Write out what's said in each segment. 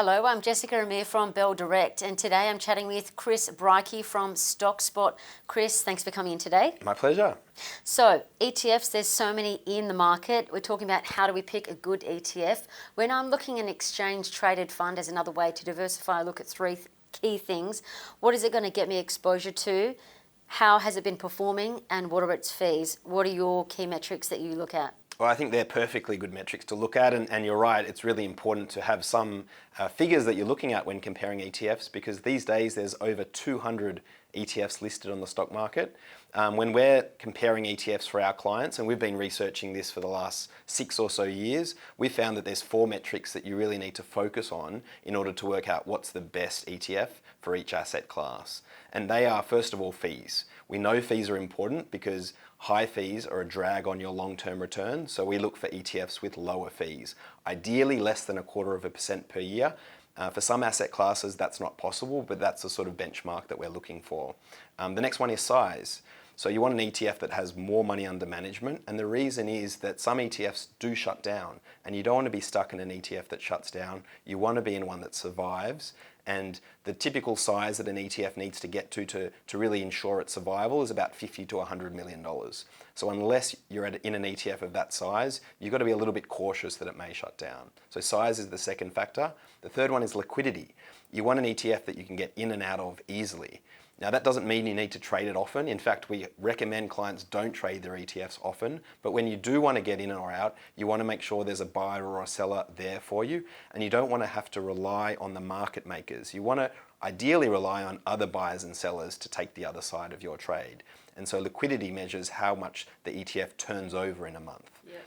Hello, I'm Jessica Amir from Bell Direct, and today I'm chatting with Chris Brycki from Stockspot. Chris, thanks for coming in today. My pleasure. So, ETFs, there's so many in the market. We're talking about how do we pick a good ETF. When I'm looking at an exchange-traded fund as another way to diversify, I look at three key things. What is it going to get me exposure to? How has it been performing? And what are its fees? What are your key metrics that you look at? Well, I think they're perfectly good metrics to look at, and you're right, it's really important to have some figures that you're looking at when comparing ETFs, because these days there's over 200 ETFs listed on the stock market. When we're comparing ETFs for our clients, and we've been researching this for the last 6 or so years, we found that there's 4 metrics that you really need to focus on in order to work out what's the best ETF for each asset class. And they are, first of all, fees. We know fees are important because high fees are a drag on your long-term return, so we look for ETFs with lower fees, ideally less than 0.25% per year. For some asset classes, that's not possible, but that's the sort of benchmark that we're looking for. The next one is size. So you want an ETF that has more money under management, and the reason is that some ETFs do shut down, and you don't want to be stuck in an ETF that shuts down. You want to be in one that survives, and the typical size that an ETF needs to get to really ensure its survival is about $50 to $100 million. So unless you're in an ETF of that size, you've got to be a little bit cautious that it may shut down. So size is the second factor. The third one is liquidity. You want an ETF that you can get in and out of easily. Now that doesn't mean you need to trade it often. In fact, we recommend clients don't trade their ETFs often, but when you do want to get in or out, you want to make sure there's a buyer or a seller there for you, and you don't want to have to rely on the market makers. You want to ideally rely on other buyers and sellers to take the other side of your trade. And so liquidity measures how much the ETF turns over in a month. Yeah.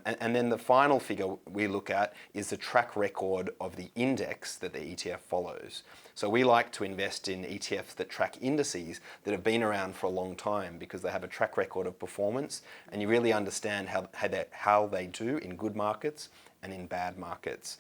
And then the final figure we look at is the track record of the index that the ETF follows. So we like to invest in ETFs that track indices that have been around for a long time because they have a track record of performance, and you really understand how they do in good markets and in bad markets.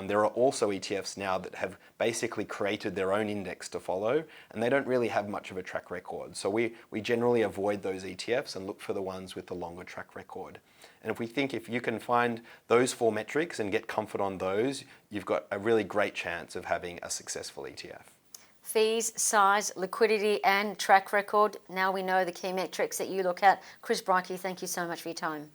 There are also ETFs now that have basically created their own index to follow, and they don't really have much of a track record. So we generally avoid those ETFs and look for the ones with the longer track record. And if you can find those 4 metrics and get comfort on those, you've got a really great chance of having a successful ETF. Fees, size, liquidity, and track record. Now we know the key metrics that you look at. Chris Brycki, thank you so much for your time.